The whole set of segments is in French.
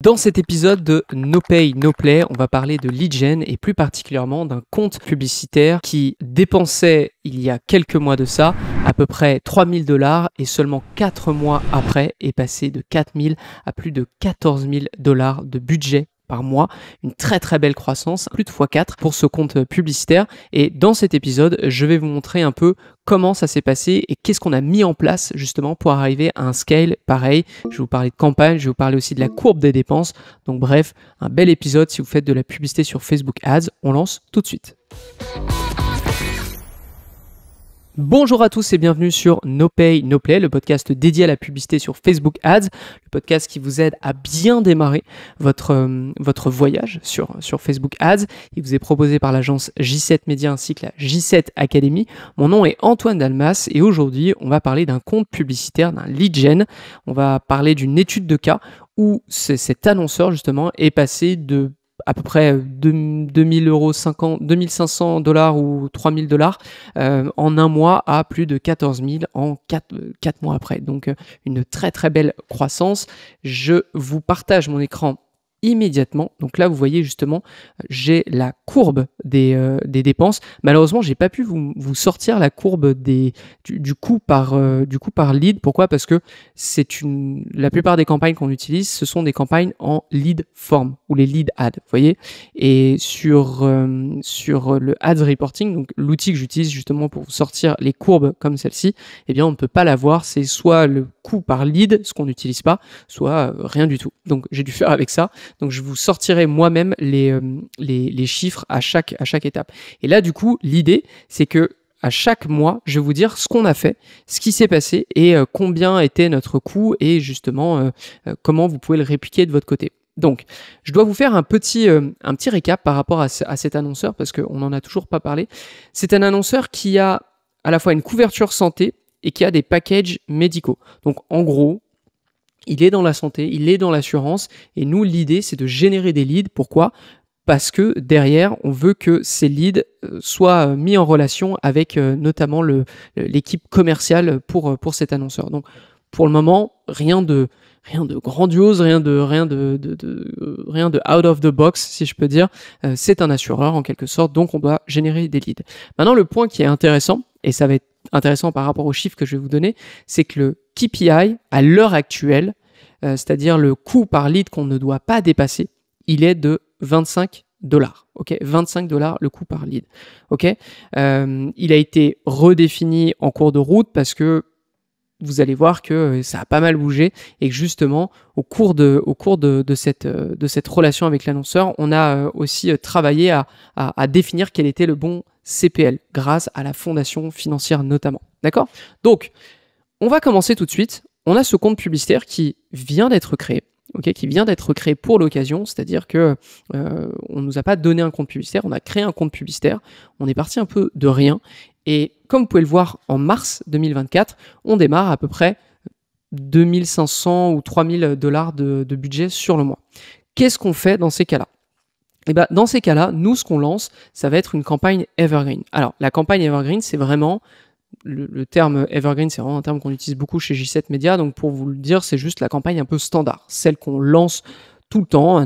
Dans cet épisode de No Pay, No Play, on va parler de lead gen et plus particulièrement d'un compte publicitaire qui dépensait il y a quelques mois de ça à peu près 3 000 $ et seulement 4 mois après est passé de 4 000 à plus de 14 000 $ de budget par mois, une très très belle croissance, plus de x4 pour ce compte publicitaire. Et dans cet épisode, je vais vous montrer un peu comment ça s'est passé et qu'est-ce qu'on a mis en place justement pour arriver à un scale pareil. Je vais vous parler de campagne, je vais vous parler aussi de la courbe des dépenses. Donc bref, un bel épisode si vous faites de la publicité sur Facebook Ads. On lance tout de suite. Bonjour à tous et bienvenue sur No Pay, No Play, le podcast dédié à la publicité sur Facebook Ads, le podcast qui vous aide à bien démarrer votre voyage sur Facebook Ads. Il vous est proposé par l'agence J7 Media ainsi que la J7 Academy. Mon nom est Antoine Dalmas et aujourd'hui, on va parler d'un compte publicitaire, d'un lead gen. On va parler d'une étude de cas où cet annonceur justement est passé de à peu près 2500 $ ou 3 000 $ en un mois à plus de 14 000 en 4 mois après. Donc une très très belle croissance. Je vous partage mon écran immédiatement. Donc là, vous voyez justement, j'ai la courbe des dépenses. Malheureusement, j'ai pas pu vous sortir la courbe du coût par lead. Pourquoi ? Parce que la plupart des campagnes qu'on utilise, ce sont des campagnes en lead form ou les lead ads. Vous voyez ? Et sur le ads reporting, donc l'outil que j'utilise justement pour vous sortir les courbes comme celle-ci, eh bien, on ne peut pas la voir. C'est soit le coût par lead, ce qu'on n'utilise pas, soit rien du tout. Donc, j'ai dû faire avec ça. Donc, je vous sortirai moi-même les chiffres à chaque étape. Et là, du coup, l'idée, c'est que à chaque mois, je vais vous dire ce qu'on a fait, ce qui s'est passé et combien était notre coût et justement comment vous pouvez le répliquer de votre côté. Donc, je dois vous faire un petit récap par rapport à cet annonceur parce qu'on n'en a toujours pas parlé. C'est un annonceur qui a à la fois une couverture santé et qui a des packages médicaux. Donc, en gros, il est dans la santé, il est dans l'assurance et nous, l'idée, c'est de générer des leads. Pourquoi ? Parce que derrière, on veut que ces leads soient mis en relation avec notamment l'équipe commerciale pour cet annonceur. Donc, pour le moment, rien de grandiose, rien de out of the box, si je peux dire. C'est un assureur en quelque sorte, donc on doit générer des leads. Maintenant, le point qui est intéressant, et ça va être intéressant par rapport aux chiffres que je vais vous donner, c'est que le KPI, à l'heure actuelle, c'est-à-dire le coût par lead qu'on ne doit pas dépasser, il est de 25 $. Ok, 25 $ le coût par lead. Ok, il a été redéfini en cours de route parce que vous allez voir que ça a pas mal bougé et que justement au cours de cette relation avec l'annonceur, on a aussi travaillé à définir quel était le bon CPL grâce à la fondation financière notamment. D'accord ? Donc, on va commencer tout de suite. On a ce compte publicitaire qui vient d'être créé. Okay, qui vient d'être créé pour l'occasion, c'est-à-dire que on nous a pas donné un compte publicitaire, on a créé un compte publicitaire, on est parti un peu de rien, et comme vous pouvez le voir en mars 2024, on démarre à peu près 2 500 ou 3 000 $ de budget sur le mois. Qu'est-ce qu'on fait dans ces cas-là ? Et ben, dans ces cas-là, nous, ce qu'on lance, ça va être une campagne Evergreen. Alors, la campagne Evergreen, c'est vraiment le terme Evergreen, c'est vraiment un terme qu'on utilise beaucoup chez J7 Media. Donc, pour vous le dire, c'est juste la campagne un peu standard, celle qu'on lance tout le temps,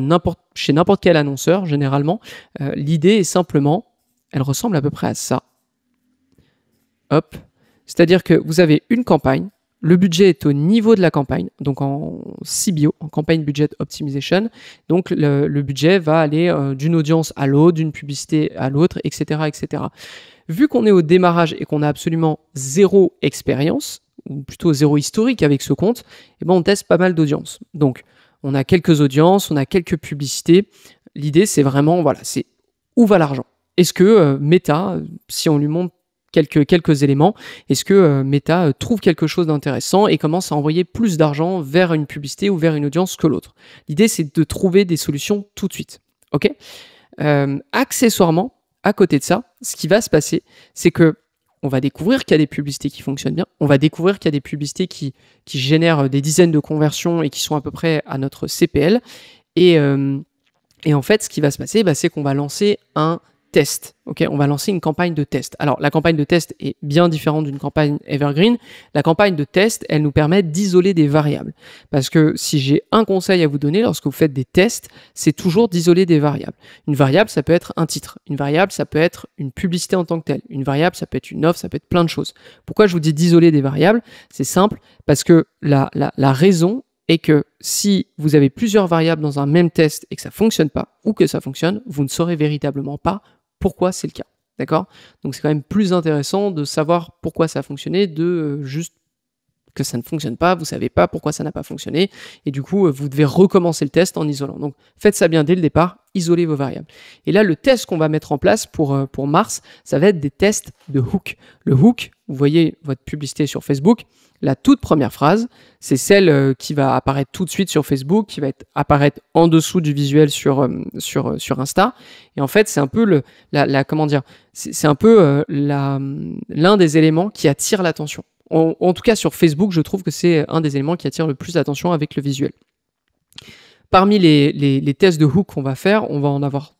chez n'importe quel annonceur, généralement. L'idée est simplement, elle ressemble à peu près à ça. Hop. C'est-à-dire que vous avez une campagne, le budget est au niveau de la campagne, donc en CBO, en Campaign Budget Optimization. Donc, le budget va aller d'une audience à l'autre, d'une publicité à l'autre, etc., etc. Vu qu'on est au démarrage et qu'on a absolument zéro expérience, ou plutôt zéro historique avec ce compte, eh ben on teste pas mal d'audiences. Donc, on a quelques audiences, on a quelques publicités. L'idée, c'est vraiment, voilà, c'est où va l'argent ? Est-ce que Meta, si on lui montre quelques éléments, est-ce que Meta trouve quelque chose d'intéressant et commence à envoyer plus d'argent vers une publicité ou vers une audience que l'autre ? L'idée, c'est de trouver des solutions tout de suite. Ok ? Accessoirement, à côté de ça, ce qui va se passer, c'est que on va découvrir qu'il y a des publicités qui fonctionnent bien, on va découvrir qu'il y a des publicités qui génèrent des dizaines de conversions et qui sont à peu près à notre CPL. Et en fait, ce qui va se passer, c'est qu'on va lancer un test. Ok, on va lancer une campagne de test. Alors, la campagne de test est bien différente d'une campagne evergreen. La campagne de test, elle nous permet d'isoler des variables. Parce que si j'ai un conseil à vous donner lorsque vous faites des tests, c'est toujours d'isoler des variables. Une variable, ça peut être un titre. Une variable, ça peut être une publicité en tant que telle. Une variable, ça peut être une offre, ça peut être plein de choses. Pourquoi je vous dis d'isoler des variables? C'est simple, parce que la raison est que si vous avez plusieurs variables dans un même test et que ça ne fonctionne pas, ou que ça fonctionne, vous ne saurez véritablement pas pourquoi c'est le cas. D'accord? Donc c'est quand même plus intéressant de savoir pourquoi ça a fonctionné, de juste que ça ne fonctionne pas, vous ne savez pas pourquoi ça n'a pas fonctionné, et du coup, vous devez recommencer le test en isolant. Donc faites ça bien dès le départ, isolez vos variables. Et là, le test qu'on va mettre en place pour mars, ça va être des tests de hook. Le hook, vous voyez votre publicité sur Facebook, la toute première phrase, c'est celle qui va apparaître tout de suite sur Facebook, qui va apparaître en dessous du visuel sur Insta. Et en fait, c'est un peu comment dire, c'est un peu l'un des éléments qui attire l'attention. En tout cas, sur Facebook, je trouve que c'est un des éléments qui attire le plus l'attention avec le visuel. Parmi les tests de hook qu'on va faire, on va en avoir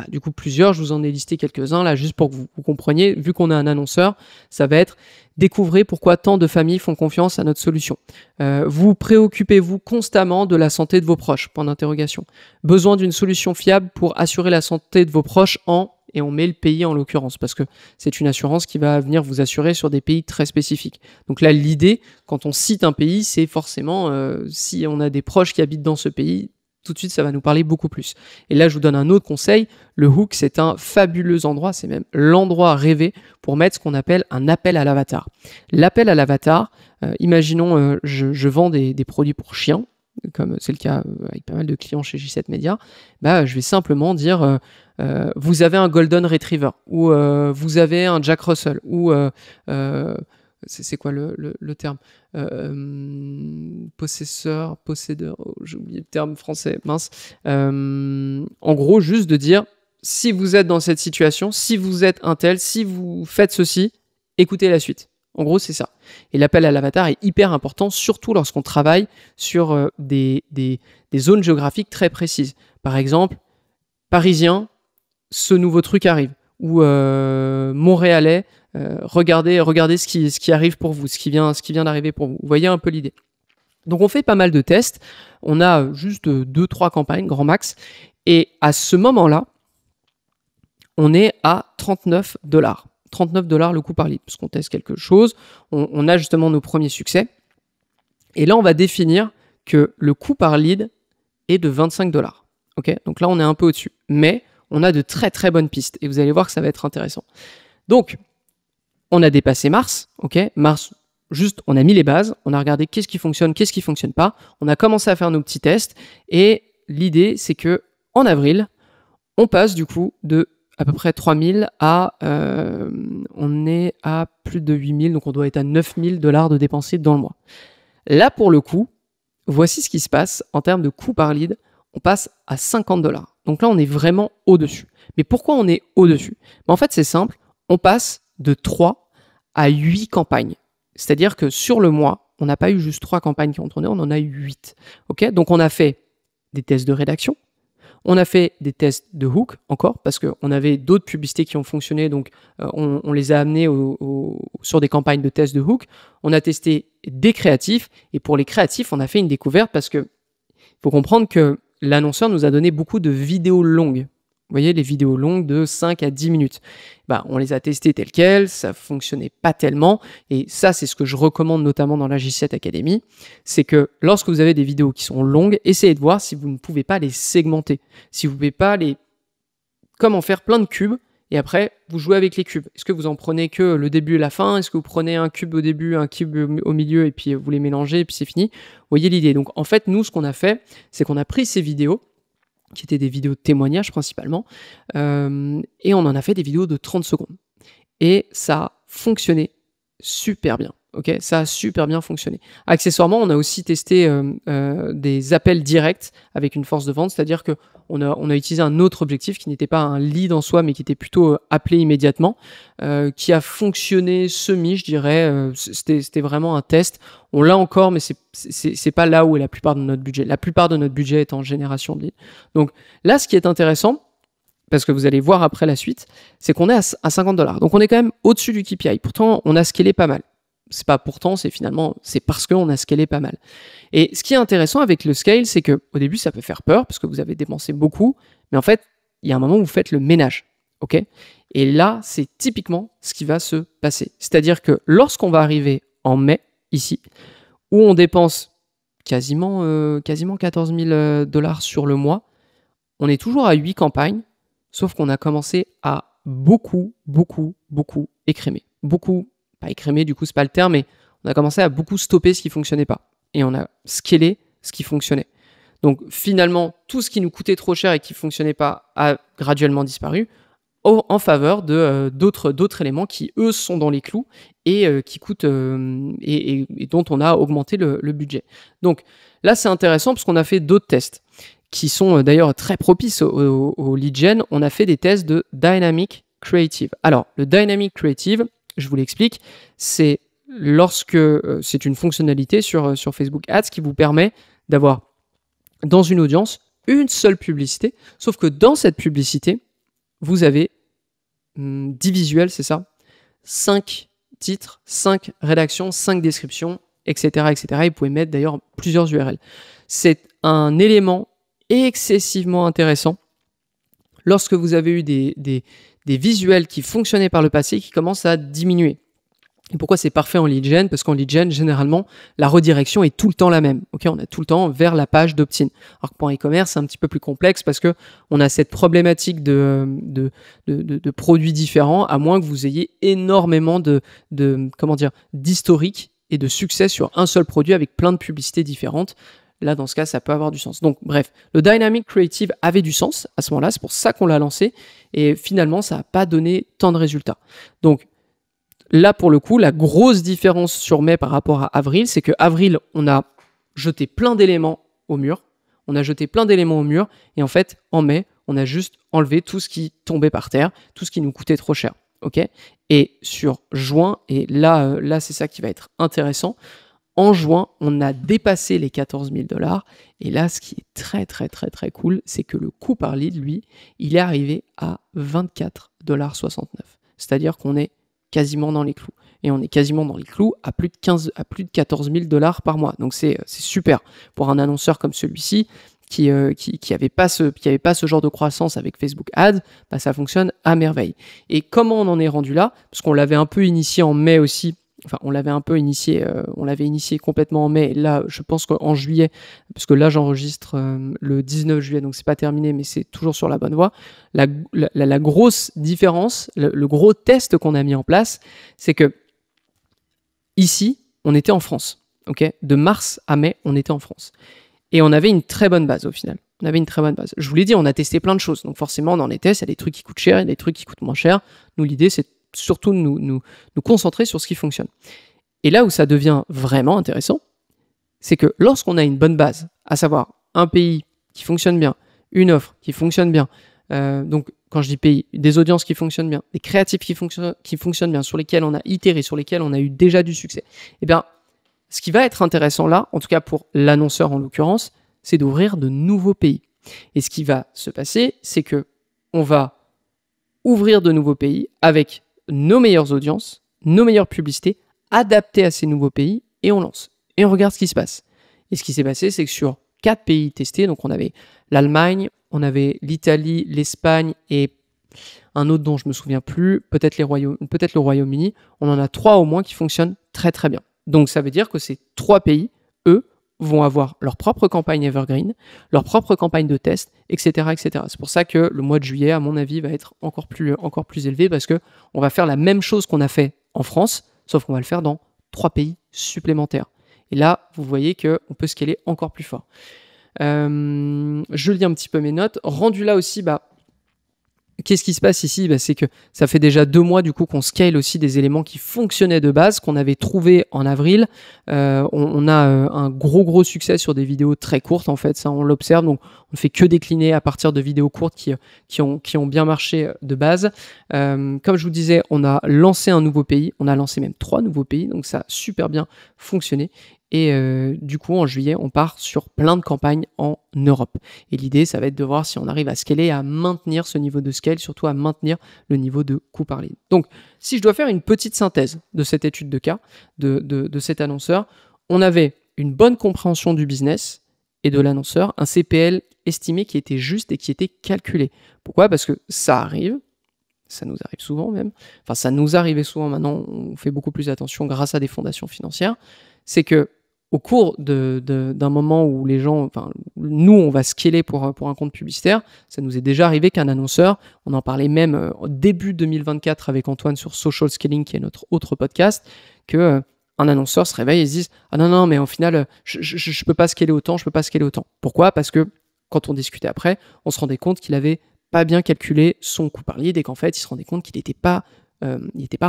du coup plusieurs. Je vous en ai listé quelques-uns là, juste pour que vous compreniez. Vu qu'on a un annonceur, ça va être « Découvrez pourquoi tant de familles font confiance à notre solution. Vous préoccupez-vous constamment de la santé de vos proches ?» Point d'interrogation. « Besoin d'une solution fiable pour assurer la santé de vos proches en… » Et on met le pays en l'occurrence, parce que c'est une assurance qui va venir vous assurer sur des pays très spécifiques. Donc là, l'idée, quand on cite un pays, c'est forcément, si on a des proches qui habitent dans ce pays, tout de suite, ça va nous parler beaucoup plus. Et là, je vous donne un autre conseil. Le hook, c'est un fabuleux endroit, c'est même l'endroit rêvé pour mettre ce qu'on appelle un appel à l'avatar. L'appel à l'avatar, imaginons, je vends des produits pour chiens, comme c'est le cas avec pas mal de clients chez J7 Media, je vais simplement dire vous avez un Golden Retriever, ou vous avez un Jack Russell, ou c'est quoi le terme, possédeur, j'ai oublié le terme français, mince. En gros, juste de dire, si vous êtes dans cette situation, si vous êtes un tel, si vous faites ceci, écoutez la suite. En gros, c'est ça. Et l'appel à l'avatar est hyper important, surtout lorsqu'on travaille sur des zones géographiques très précises. Par exemple, Parisien, ce nouveau truc arrive. Ou Montréalais, regardez ce qui arrive pour vous, ce qui vient d'arriver pour vous. Vous voyez un peu l'idée. Donc on fait pas mal de tests. On a juste 2-3 campagnes, grand max. Et à ce moment-là, on est à 39 $. 39 $ le coût par lead, parce qu'on teste quelque chose, on a justement nos premiers succès. Et là, on va définir que le coût par lead est de 25 $. Okay, donc là, on est un peu au-dessus. Mais on a de très très bonnes pistes. Et vous allez voir que ça va être intéressant. Donc, on a dépassé mars. Okay, mars, juste, on a mis les bases. On a regardé qu'est-ce qui fonctionne, qu'est-ce qui ne fonctionne pas. On a commencé à faire nos petits tests. Et l'idée, c'est que en avril, on passe du coup de à peu près 3000 à, on est à plus de 8000, donc on doit être à 9000 $ de dépensés dans le mois. Là, pour le coup, voici ce qui se passe en termes de coût par lead. On passe à 50 $. Donc là, on est vraiment au-dessus. Mais pourquoi on est au-dessus? En fait, c'est simple. On passe de 3 à 8 campagnes. C'est-à-dire que sur le mois, on n'a pas eu juste 3 campagnes qui ont tourné, on en a eu 8. Okay, donc on a fait des tests de rédaction. On a fait des tests de hook encore, parce qu'on avait d'autres publicités qui ont fonctionné, donc on les a amenés sur des campagnes de tests de hook. On a testé des créatifs, et pour les créatifs, on a fait une découverte, parce que faut comprendre que l'annonceur nous a donné beaucoup de vidéos longues. Vous voyez, les vidéos longues de 5 à 10 minutes. On les a testées telles quelles, ça ne fonctionnait pas tellement. Et ça, c'est ce que je recommande notamment dans la J7 Academy. C'est que lorsque vous avez des vidéos qui sont longues, essayez de voir si vous ne pouvez pas les segmenter. Si vous ne pouvez pas comment faire plein de cubes, et après, vous jouez avec les cubes. Est-ce que vous en prenez que le début et la fin? Est-ce que vous prenez un cube au début, un cube au milieu, et puis vous les mélangez, et puis c'est fini? Vous voyez l'idée. Donc en fait, nous, ce qu'on a fait, c'est qu'on a pris ces vidéos, qui étaient des vidéos de témoignages principalement, et on en a fait des vidéos de 30 secondes. Et ça a fonctionné super bien. Okay, ça a super bien fonctionné. Accessoirement, on a aussi testé des appels directs avec une force de vente, c'est-à-dire qu'on a utilisé un autre objectif qui n'était pas un lead en soi, mais qui était plutôt appelé immédiatement, qui a fonctionné semi, je dirais. C'était vraiment un test. On l'a encore, mais c'est pas là où est la plupart de notre budget. La plupart de notre budget est en génération de leads. Donc là, ce qui est intéressant, parce que vous allez voir après la suite, c'est qu'on est à 50 $. Donc on est quand même au-dessus du KPI. Pourtant, on a scalé pas mal. C'est pas pourtant, c'est finalement, c'est parce qu'on a scalé pas mal. Et ce qui est intéressant avec le scale, c'est que au début, ça peut faire peur parce que vous avez dépensé beaucoup, mais en fait, il y a un moment où vous faites le ménage. Ok ? Et là, c'est typiquement ce qui va se passer. C'est-à-dire que lorsqu'on va arriver en mai, ici, où on dépense quasiment 14 000 $ sur le mois, on est toujours à 8 campagnes, sauf qu'on a commencé à beaucoup écrémer. Beaucoup, pas écrémer, du coup, c'est pas le terme, mais on a commencé à beaucoup stopper ce qui fonctionnait pas. Et on a scalé ce qui fonctionnait. Donc finalement, tout ce qui nous coûtait trop cher et qui fonctionnait pas a graduellement disparu en faveur de d'autres éléments qui, eux, sont dans les clous et qui coûtent et dont on a augmenté le budget. Donc là, c'est intéressant parce qu'on a fait d'autres tests qui sont d'ailleurs très propices au lead gen. On a fait des tests de Dynamic Creative. Alors, le Dynamic Creative, je vous l'explique, c'est lorsque c'est une fonctionnalité sur Facebook Ads qui vous permet d'avoir dans une audience une seule publicité, sauf que dans cette publicité, vous avez 10 visuels, c'est ça, 5 titres, 5 rédactions, 5 descriptions, etc. etc. Et vous pouvez mettre d'ailleurs plusieurs URL. C'est un élément excessivement intéressant lorsque vous avez eu des visuels qui fonctionnaient par le passé qui commencent à diminuer. Et pourquoi c'est parfait en lead gen? Parce qu'en lead gen, généralement, la redirection est tout le temps la même. Okay, on est tout le temps vers la page d'opt-in. Alors que pour e-commerce, c'est un petit peu plus complexe parce que on a cette problématique de produits différents, à moins que vous ayez énormément d'historique et de succès sur un seul produit avec plein de publicités différentes. Là, dans ce cas, ça peut avoir du sens. Donc, bref, le Dynamic Creative avait du sens à ce moment-là. C'est pour ça qu'on l'a lancé. Et finalement, ça n'a pas donné tant de résultats. Donc, là, pour le coup, la grosse différence sur mai par rapport à avril, c'est que avril, on a jeté plein d'éléments au mur. Et en fait, en mai, on a juste enlevé tout ce qui tombait par terre, tout ce qui nous coûtait trop cher. Okay, et sur juin, et là, c'est ça qui va être intéressant. En juin, on a dépassé les 14 000 $. Et là, ce qui est très cool, c'est que le coût par lead, lui, il est arrivé à 24,69 $. C'est-à-dire qu'on est quasiment dans les clous. Et on est quasiment dans les clous à plus de 14 000 $ par mois. Donc c'est super pour un annonceur comme celui-ci qui avait pas ce genre de croissance avec Facebook Ads, bah ça fonctionne à merveille. Et comment on en est rendu là? Parce qu'on l'avait un peu initié en mai aussi. Enfin, on l'avait initié complètement en mai. Et là, je pense qu'en juillet, parce que là, j'enregistre le 19 juillet, donc c'est pas terminé, mais c'est toujours sur la bonne voie. La grosse différence, le gros test qu'on a mis en place, c'est que ici, on était en France. Okay, de mars à mai, on était en France. Et on avait une très bonne base au final. Je vous l'ai dit, on a testé plein de choses. Donc forcément, dans les tests, il y a des trucs qui coûtent cher, il y a des trucs qui coûtent moins cher. Nous, l'idée, c'est surtout de nous concentrer sur ce qui fonctionne. Et là où ça devient vraiment intéressant, c'est que lorsqu'on a une bonne base, à savoir un pays qui fonctionne bien, une offre qui fonctionne bien, donc quand je dis pays, des audiences qui fonctionnent bien, des créatifs qui fonctionnent bien, sur lesquels on a itéré, sur lesquels on a eu déjà du succès, eh bien, ce qui va être intéressant là, en tout cas pour l'annonceur en l'occurrence, c'est d'ouvrir de nouveaux pays. Et ce qui va se passer, c'est que on va ouvrir de nouveaux pays avec nos meilleures audiences, nos meilleures publicités, adaptées à ces nouveaux pays, et on lance. Et on regarde ce qui se passe. Et ce qui s'est passé, c'est que sur 4 pays testés, donc on avait l'Allemagne, on avait l'Italie, l'Espagne et un autre dont je ne me souviens plus, peut-être le Royaume-Uni, on en a 3 au moins qui fonctionnent très très bien. Donc ça veut dire que ces 3 pays, eux, vont avoir leur propre campagne evergreen, leur propre campagne de test, etc., etc. C'est pour ça que le mois de juillet, à mon avis, va être encore plus élevé parce que on va faire la même chose qu'on a fait en France, sauf qu'on va le faire dans 3 pays supplémentaires. Et là, vous voyez qu'on peut scaler encore plus fort. Je lis un petit peu mes notes. Rendu là aussi, qu'est-ce qui se passe ici? C'est que ça fait déjà 2 mois du coup qu'on scale aussi des éléments qui fonctionnaient de base, qu'on avait trouvé en avril. On a un gros succès sur des vidéos très courtes en fait, ça on l'observe, donc on ne fait que décliner à partir de vidéos courtes qui ont bien marché de base. Comme je vous disais, on a lancé un nouveau pays, on a lancé même 3 nouveaux pays, donc ça a super bien fonctionné. Et du coup, en juillet, on part sur plein de campagnes en Europe. Et l'idée, ça va être de voir si on arrive à scaler, à maintenir ce niveau de scale, surtout à maintenir le niveau de coût par lead. Donc, si je dois faire une petite synthèse de cette étude de cas, de cet annonceur, on avait une bonne compréhension du business et de l'annonceur, un CPL estimé qui était juste et qui était calculé. Pourquoi ? Parce que ça arrive. Ça nous arrive souvent même. Enfin, ça nous arrivait souvent. Maintenant, on fait beaucoup plus attention grâce à des fondations financières. C'est que au cours d'un moment où les gens, enfin, nous, on va scaler pour un compte publicitaire, ça nous est déjà arrivé qu'un annonceur, on en parlait même au début 2024 avec Antoine sur Social Scaling, qui est notre autre podcast, que un annonceur se réveille et se dise « Ah non, mais au final, je peux pas scaler autant, je peux pas scaler autant. » Pourquoi ? Parce que quand on discutait après, on se rendait compte qu'il avait pas bien calculé son coût par lead et qu'en fait, il se rendait compte qu'il n'était pas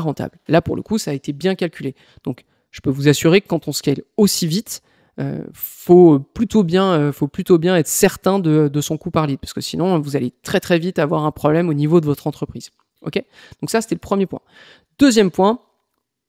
rentable. Là, pour le coup, ça a été bien calculé. Donc, je peux vous assurer que quand on scale aussi vite, faut plutôt bien être certain de son coût par lead, parce que sinon, vous allez très très vite avoir un problème au niveau de votre entreprise. Ok ? Donc ça, c'était le premier point. Deuxième point,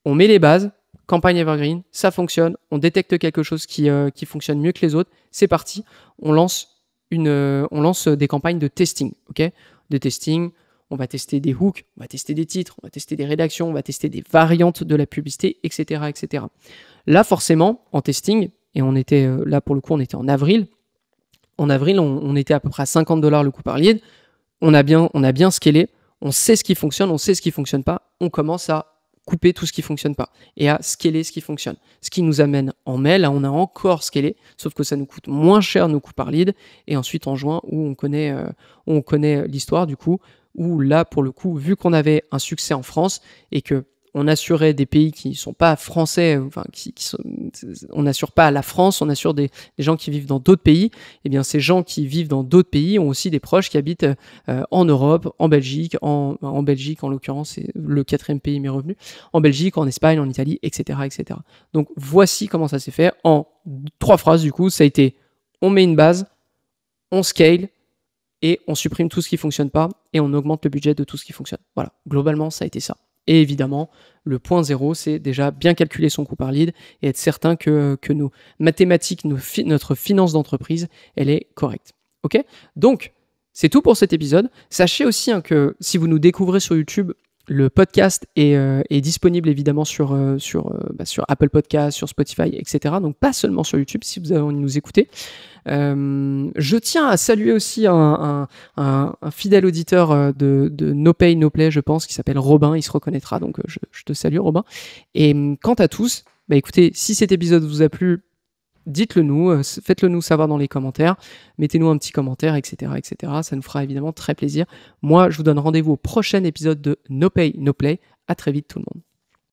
on met les bases. Campagne Evergreen, ça fonctionne. On détecte quelque chose qui fonctionne mieux que les autres. C'est parti. On lance des campagnes de testing, ok ? De testing, on va tester des hooks, on va tester des titres, on va tester des rédactions, on va tester des variantes de la publicité, etc., etc. Là, forcément, en testing, et on était là pour le coup, on était en avril. En avril, on était à peu près à $50 le coût par lead. On a bien scalé, on sait ce qui fonctionne, on sait ce qui fonctionne pas. On commence à couper tout ce qui fonctionne pas et à scaler ce qui fonctionne. Ce qui nous amène en mai, là on a encore scalé, sauf que ça nous coûte moins cher nos coûts par lead, et ensuite en juin où on connaît l'histoire du coup, où là pour le coup, vu qu'on avait un succès en France et que on assurait des pays qui sont pas français, enfin on n'assure pas à la France, on assure des gens qui vivent dans d'autres pays. Et bien ces gens qui vivent dans d'autres pays ont aussi des proches qui habitent en Europe, en Belgique, en Belgique en l'occurrence, c'est le 4e pays m'est revenu, en Belgique, en Espagne, en Italie, etc., etc. Donc voici comment ça s'est fait. En 3 phrases du coup, ça a été: on met une base, on scale et on supprime tout ce qui fonctionne pas et on augmente le budget de tout ce qui fonctionne. Voilà, globalement ça a été ça. Et évidemment, le point 0, c'est déjà bien calculer son coût par lead et être certain que nos mathématiques, notre finance d'entreprise, elle est correcte. Ok ? Donc, c'est tout pour cet épisode. Sachez aussi que si vous nous découvrez sur YouTube, le podcast est disponible évidemment sur Apple Podcasts, sur Spotify, etc. Donc pas seulement sur YouTube si vous avez envie de nous écouter. Je tiens à saluer aussi un fidèle auditeur de No Pay No Play, je pense, qui s'appelle Robin. Il se reconnaîtra, donc je te salue Robin. Et quant à tous, écoutez, si cet épisode vous a plu, dites-le nous, faites-le nous savoir dans les commentaires, mettez-nous un petit commentaire, etc., etc. Ça nous fera évidemment très plaisir. Moi, je vous donne rendez-vous au prochain épisode de No Pay No Play. À très vite tout le monde.